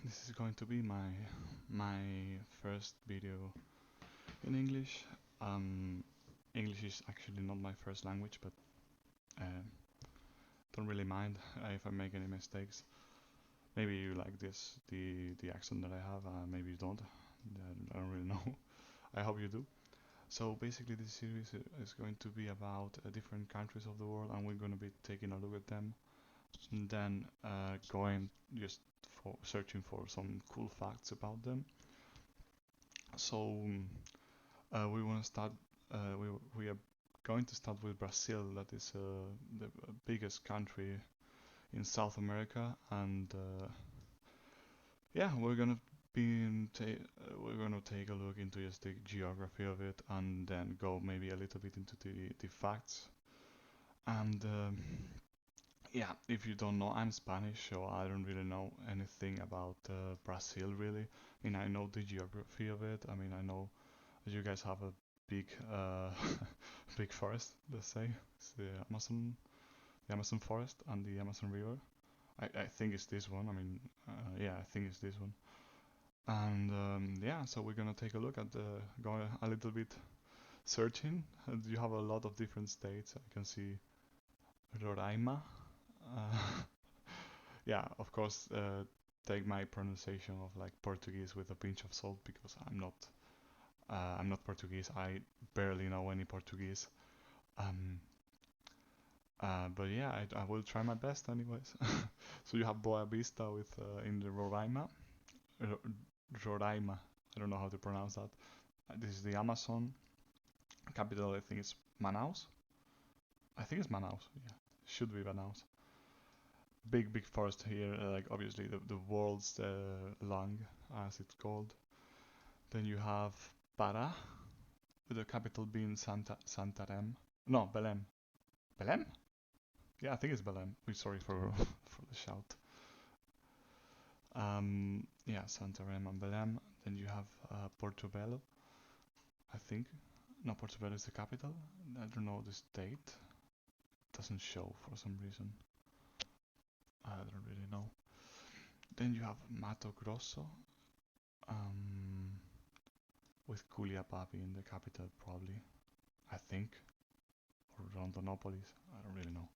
This is going to be my first video in English. Um, English is actually not my first language, but uh, don't really mind if I make any mistakes. Maybe you like the accent that I have. Maybe you don't. I don't really know. I hope you do. So basically, this series is going to be about different countries of the world, and we're going to be taking a look at them, and then going just for searching for some cool facts about them. So we want to start. We are going to start with Brazil. That is the biggest country in South America, and yeah, we're gonna take a look into just the geography of it, and then go maybe a little bit into the facts. And yeah, if you don't know, I'm Spanish, so I don't really know anything about Brazil really. I mean, I know the geography of it. I mean, I know you guys have a big big forest, let's say. It's the Amazon forest and the Amazon River. I think it's this one. I mean, yeah, I think it's this one. And yeah, so we're gonna take a look at go a little bit searching. You have a lot of different states. I can see Roraima. Uh, yeah, of course, take my pronunciation of like Portuguese with a pinch of salt because I'm not Portuguese. I barely know any Portuguese. Um, but yeah, I will try my best anyways. So you have Boa Vista with in the Roraima. R- Roraima. I don't know how to pronounce that. This is the Amazon capital. I think it's Manaus. I think it's Manaus. Yeah, should be Manaus. Big forest here. Like obviously the world's lung, as it's called. Then you have Para, with the capital being Santarem. No, Belém. Belém? Yeah, I think it's Belém. We're sorry for for the shout. Yeah, Santarém and Belém. Then you have Portobello, I think. No, Portobello is the capital. I don't know the state. Doesn't show for some reason. I don't really know. Then you have Mato Grosso, um, with Culiapapi in the capital, probably. I think, or Rondonópolis. I don't really know.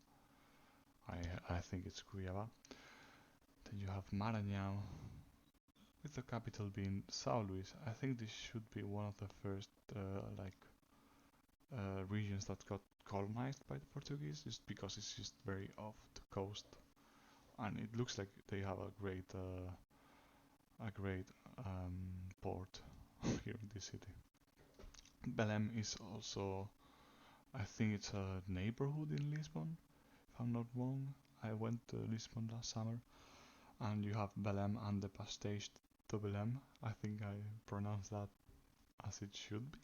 I think it's Cuiabá. Then you have Maranhão, with the capital being São Luís. I think this should be one of the first regions that got colonized by the Portuguese, just because it's just very off the coast, and it looks like they have a great port here in this city. Belém is also, I think it's a neighborhood in Lisbon, if I'm not wrong. I went to Lisbon last summer, and you have Belém and the Pastéis de Belém. I think I pronounced that as it should be,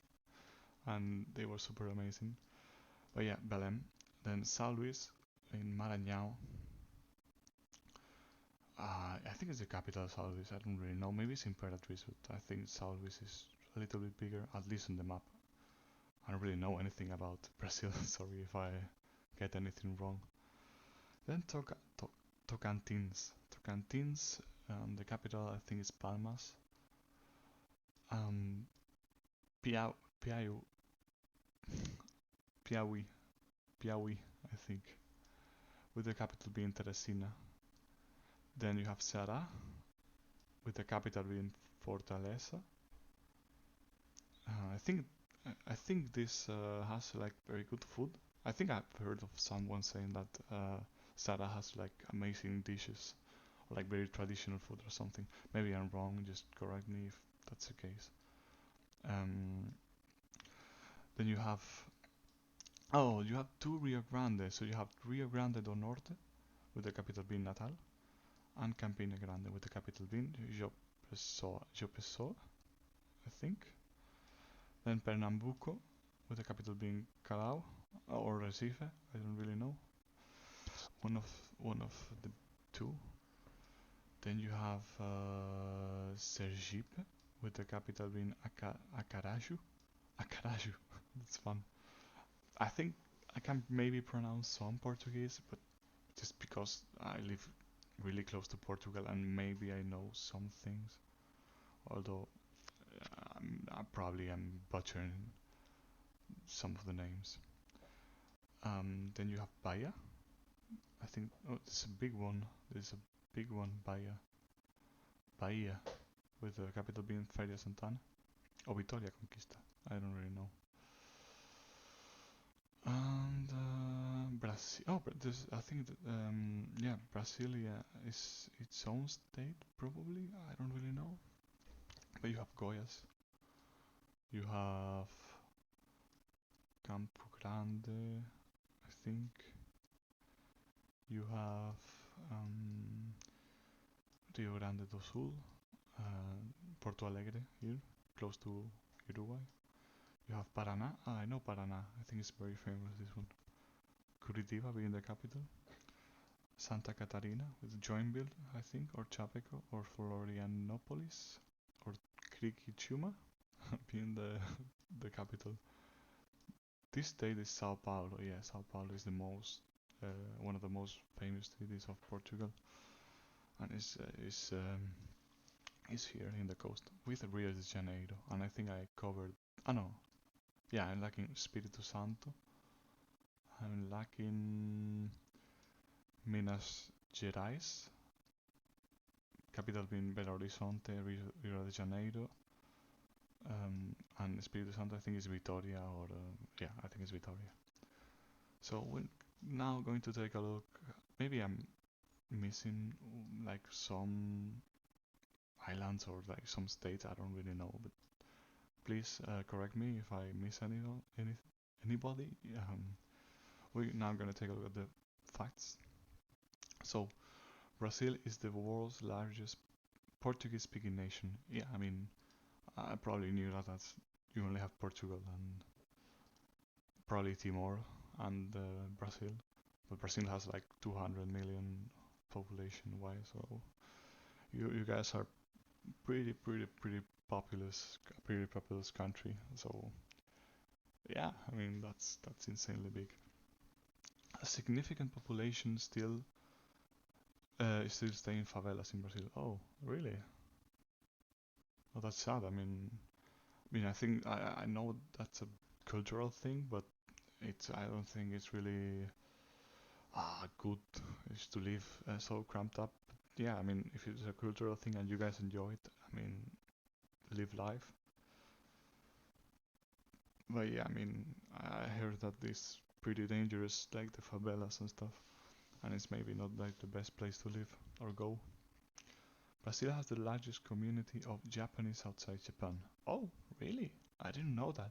and they were super amazing. But yeah, Belém. Then São Luís in Maranhão. I think it's the capital of São Luís. I don't really know. Maybe it's Imperatriz, but I think São Luís is a little bit bigger, at least on the map. I don't really know anything about Brazil. Sorry if I get anything wrong. Then Tocantins. Tocantins, the capital I think is Palmas. Um, Piau, Piau, Piauí, Piauí, I think, with the capital being Teresina. Then you have Ceará, with the capital being Fortaleza. I think this has like very good food. I think I've heard of someone saying that Ceará has like amazing dishes, or like very traditional food or something. Maybe I'm wrong. Just correct me if that's the case. Um, then you have you have two Rio Grande. So you have Rio Grande do Norte with the capital being Natal, and Campina Grande with the capital being João Pessoa, I think. Then Pernambuco with the capital being Callao or Recife. I don't really know. One of the two. Then you have Sergipe with the capital being Acaraju. Acaraju. That's fun. I think I can maybe pronounce some Portuguese, but just because I live really close to Portugal, and maybe I know some things, although I probably am butchering some of the names. Then you have Bahia. I think it's a big one. There's a big one, Bahia. Bahia, with the capital being Feria Santana. Or Vitoria Conquista. I don't really know. And Brazil. Oh, but this, I think that, yeah, Brasilia is its own state, probably. I don't really know. But you have Goiás. You have Campo Grande, I think. You have Rio Grande do Sul, Porto Alegre here, close to Uruguay. You have Paraná. Ah, I know Paraná. I think it's very famous, this one. Curitiba being the capital. Santa Catarina with Joinville, I think, or Chapeco, or Florianopolis, or Criciúma being the capital. This state is Sao Paulo. Yeah, Sao Paulo is the most one of the most famous cities of Portugal, and is here in the coast with Rio de Janeiro. And I think I covered. Oh no, yeah, I'm lacking Espírito Santo. I'm lacking Minas Gerais, capital being Belo Horizonte, Rio de Janeiro, and Espírito Santo I think is Vitoria, or yeah, I think it's Vitoria. So we're now going to take a look. Maybe I'm missing like some islands or like some states. I don't really know, but please correct me if I miss anybody. We're now gonna take a look at the facts. So Brazil is the world's largest Portuguese-speaking nation. Yeah, I mean, I probably knew that. That's you only have Portugal and probably Timor and Brazil, but Brazil has like 200 million population-wise, so you guys are pretty populous, pretty populous country. So yeah, I mean that's insanely big. A significant population still is still staying in favelas in Brazil. Oh, really? Oh, that's sad. I think I know that's a cultural thing, but I don't think it's really good is to live so cramped up. Yeah, I mean, if it's a cultural thing and you guys enjoy it, I mean, live life. But yeah, I mean, I heard that it's pretty dangerous, like the favelas and stuff, and it's maybe not like the best place to live or go. Brazil has the largest community of Japanese outside Japan. Oh, really? I didn't know that.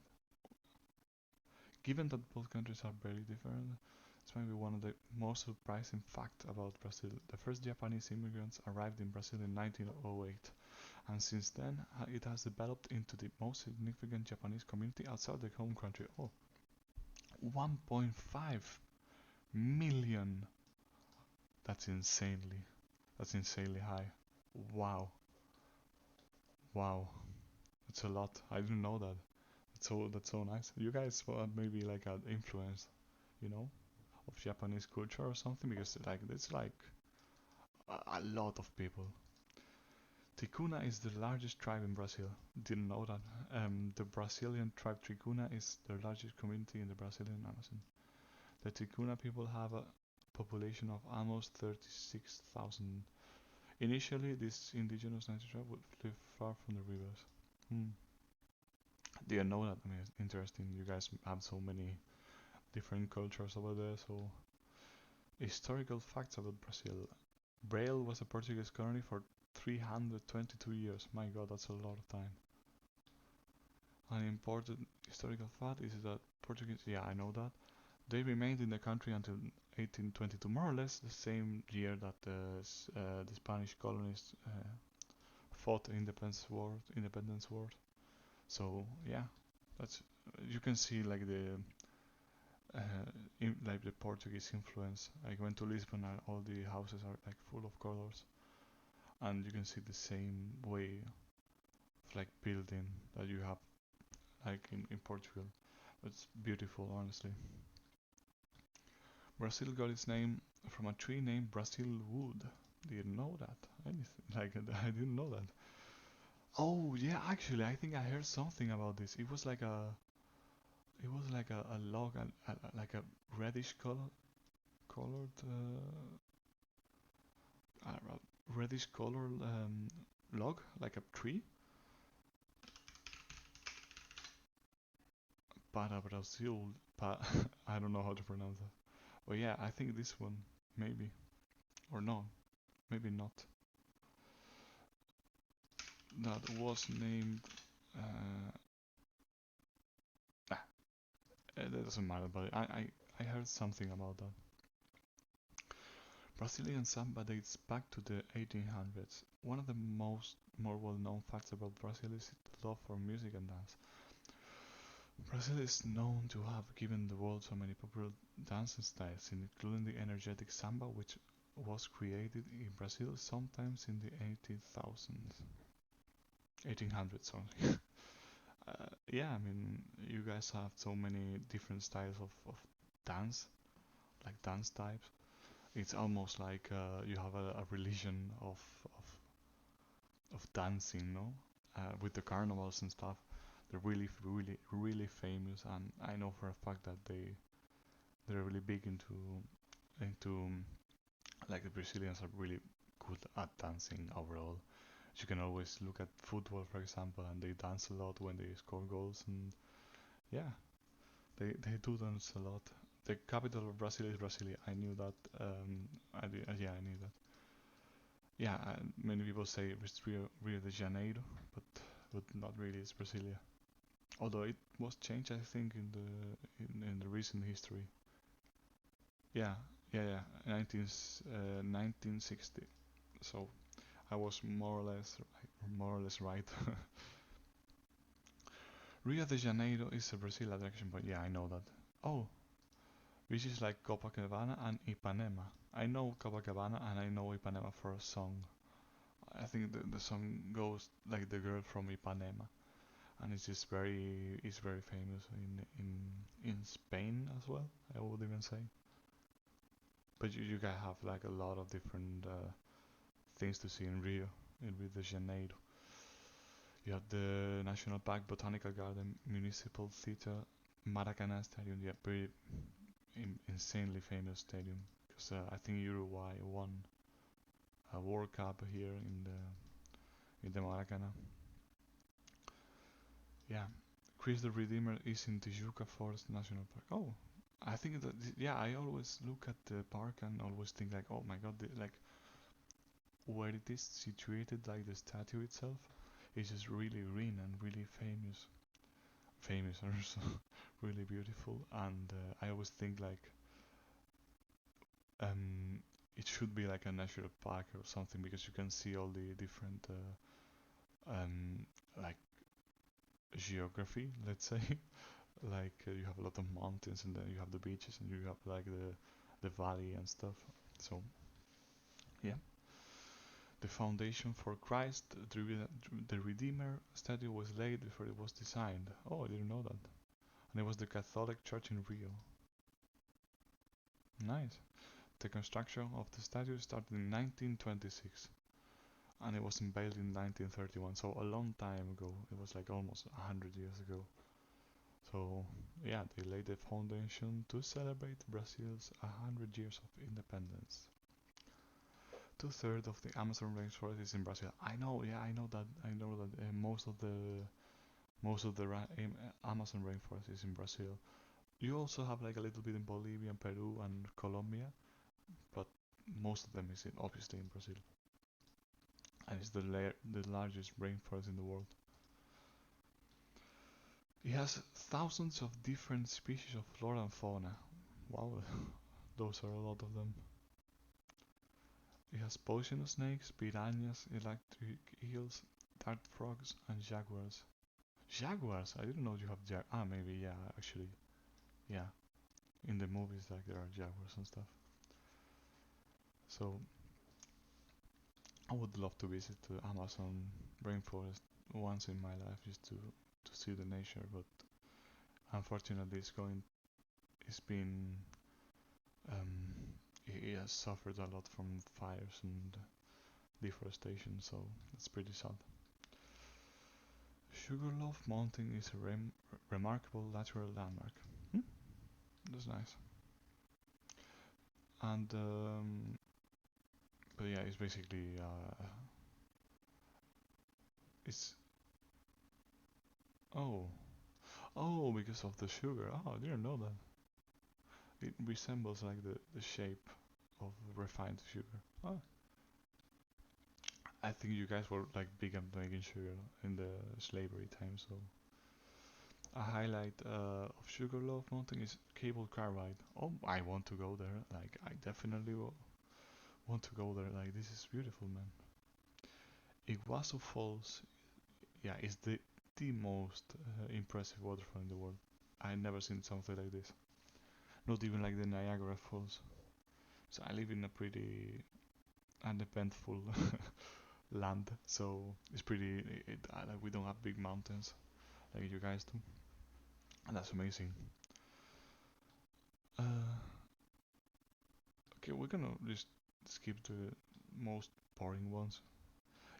Given that both countries are very different, this might be one of the most surprising facts about Brazil. The first Japanese immigrants arrived in Brazil in 1908, and since then it has developed into the most significant Japanese community outside the home country. Oh, 1.5 million. That's insanely high. Wow. Wow. That's a lot. I didn't know that. That's so nice. You guys maybe like an influence, you know, of Japanese culture or something, because like it's like a lot of people. Ticuna is the largest tribe in Brazil. Didn't know that. The Brazilian tribe Ticuna is the largest community in the Brazilian Amazon. The Ticuna people have a population of almost 36,000. Initially, this indigenous native tribe would live far from the rivers. Hmm. Didn't know that. I mean, it's interesting. You guys have so many different cultures over there. So, historical facts about Brazil. Brazil was a Portuguese colony for 322 years. My god, that's a lot of time. An important historical fact is that Portuguese, yeah, I know that, they remained in the country until 1822, more or less the same year that the Spanish colonists fought the Independence War. So yeah, that's you can see like the Portuguese influence. I went to Lisbon and all the houses are like full of colors, and you can see the same way of like building that you have like in Portugal. It's beautiful, honestly. Brazil got its name from a tree named Brazil wood. Didn't know that. Anything like I didn't know that. Oh yeah, actually, I think I heard something about this. It was like a log, like a reddish colored, reddish colored log, like a tree. Para Brasil, I don't know how to pronounce that. But yeah, I think this one, maybe, or no, maybe not. That was named. Uh, ah, that doesn't matter, but I heard something about that. Brazilian samba dates back to the 1800s. One of the more well-known facts about Brazil is its love for music and dance. Brazil is known to have given the world so many popular dancing styles, including the energetic samba, which was created in Brazil sometimes in the 1800s, sorry. Yeah, I mean, you guys have so many different styles of dance, like dance types. It's almost like you have a religion of dancing, no? With the carnivals and stuff, they're really famous, and I know for a fact that they're really big into like the Brazilians are really good at dancing overall. You can always look at football, for example, and they dance a lot when they score goals, and yeah, they do dance a lot. The capital of Brazil is Brasilia. I knew that. Yeah, I knew that. Yeah, many people say it's Rio de Janeiro, but not really. It's Brasilia. Although it was changed, I think, in the recent history. Yeah, yeah. 1960. So I was more or less right. Rio de Janeiro is a Brazil attraction, but yeah, I know that. Oh, which is like Copacabana and Ipanema. I know Copacabana and I know Ipanema for a song. I think the song goes like the girl from Ipanema, and it's very famous in Spain as well. I would even say. But you guys have like a lot of different things to see in Rio, in Rio de Janeiro. You have the National Park, Botanical Garden, Municipal Theatre, Maracanã Stadium. Yeah, pretty insanely famous stadium. Because I think Uruguay won a World Cup here in the Maracanã. Yeah, Chris the Redeemer is in Tijuca Forest National Park. Oh, I think that yeah, I always look at the park and always think like, oh my god, like where it is situated, like the statue itself, is just really green and really famous also, really beautiful. And I always think like um, it should be like a national park or something because you can see all the different like geography, let's say. Like you have a lot of mountains and then you have the beaches and you have like the valley and stuff. So yeah, the foundation for Christ, the Redeemer statue was laid before it was designed. Oh, I didn't know that. And it was the Catholic Church in Rio. Nice. The construction of the statue started in 1926 and it was unveiled in 1931, so a long time ago. It was like almost 100 years ago. So yeah, they laid the foundation to celebrate Brazil's 100 years of independence. Two-thirds of the Amazon rainforest is in Brazil. I know, yeah, I know that. I know that most of the Amazon rainforest is in Brazil. You also have like a little bit in Bolivia, and Peru, and Colombia, but most of them is obviously in Brazil, and it's the largest rainforest in the world. It has thousands of different species of flora and fauna. Wow, those are a lot of them. It has poisonous snakes, piranhas, electric eels, dart frogs, and jaguars. Jaguars? I didn't know you have maybe, yeah, actually. Yeah, in the movies, like, there are jaguars and stuff. So, I would love to visit the Amazon rainforest once in my life just to see the nature, but unfortunately, it's been, um, it has suffered a lot from fires and deforestation, so it's pretty sad. Sugarloaf Mountain is a remarkable natural landmark. Hmm? That's nice. And but yeah, it's basically it's oh oh because of the sugar. Oh, I didn't know that. It resembles like the shape of refined sugar. Oh, I think you guys were like big on making sugar in the slavery time, so a highlight of Sugarloaf Mountain is Cable Car Ride. Oh, I want to go there. Like, I definitely want to go there. Like, this is beautiful, man. Iguazu Falls, yeah, is the most impressive waterfall in the world. I never seen something like this. Not even like the Niagara Falls. So I live in a pretty uneventful land, so it's pretty. Like we don't have big mountains like you guys do, and that's amazing. Uh, okay, we're gonna just skip the most boring ones.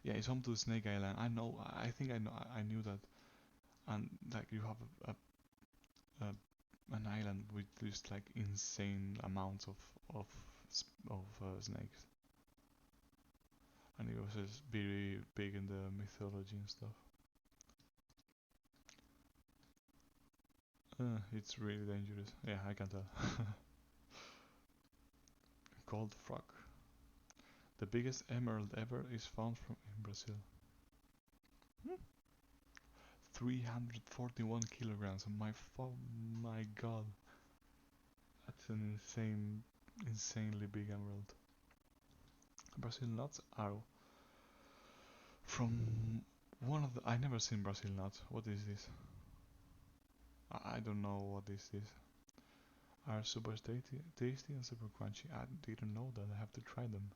Yeah, it's home to Snake Island. I know. I think I know. I knew that. And like you have a an island with just like insane amounts of snakes, and it was just very big in the mythology and stuff. It's really dangerous. Yeah, I can tell. Gold frog. The biggest emerald ever is found from in Brazil. Hmm? 341 kilograms. My god, that's an insanely big emerald. Brazil nuts are from one of the. I never seen Brazil nuts. What is this? I don't know what this is. Are super tasty and super crunchy. I didn't know that. I have to try them.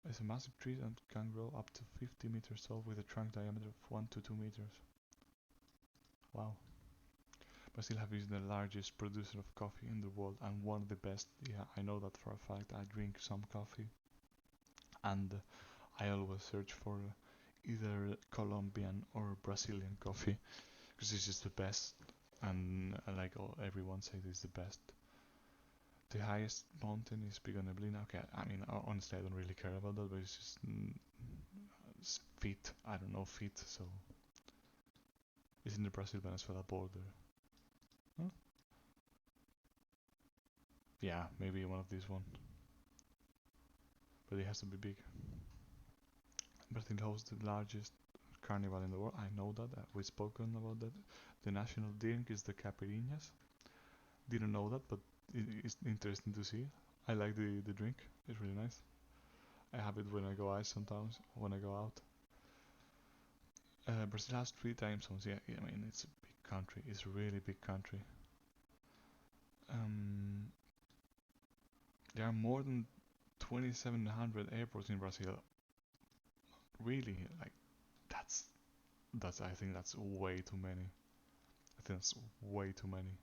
It's a massive tree and can grow up to 50 meters tall with a trunk diameter of 1 to 2 meters. Wow. Brazil is the largest producer of coffee in the world and one of the best. Yeah, I know that for a fact. I drink some coffee and I always search for either Colombian or Brazilian coffee because it's just the best, and like everyone says it's the best. The highest mountain is Pico Neblina. Okay, I mean honestly I don't really care about that, but it's just feet. I don't know feet, so it's in the Brazil-Venezuela border. Huh? Yeah, maybe one of these one, but it has to be big. Brazil hosts the largest carnival in the world. I know that. We've spoken about that. The national drink is the caipirinhas. Didn't know that, but it's interesting to see. I like the drink. It's really nice. I have it when I go out sometimes. When I go out. Brazil has 3 time zones. Yeah, I mean it's a big country. It's a really big country. Um, there are more than 2,700 airports in Brazil. Really, like that's I think that's way too many. I think that's way too many.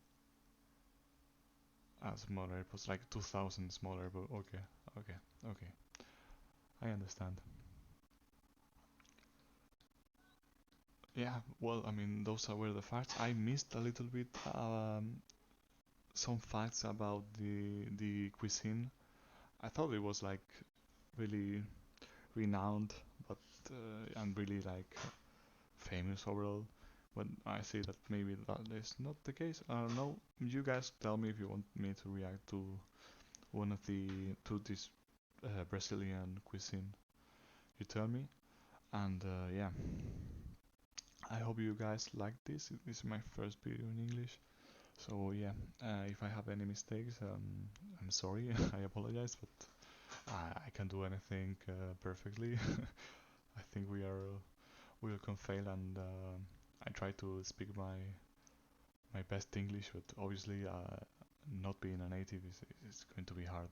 Smaller airports, like 2,000 smaller airports. Okay, okay, okay. I understand. Yeah, well, I mean, those were the facts. I missed a little bit some facts about the cuisine. I thought it was like really renowned, but and really like famous overall. But I see that maybe that is not the case. I don't know. You guys tell me if you want me to react to one of the to this Brazilian cuisine. You tell me, and yeah, I hope you guys like this. This is my first video in English, so yeah. If I have any mistakes, I'm sorry. I apologize, but I can do anything perfectly. I think we all can fail, and I try to speak my best English, but obviously not being a native is going to be hard.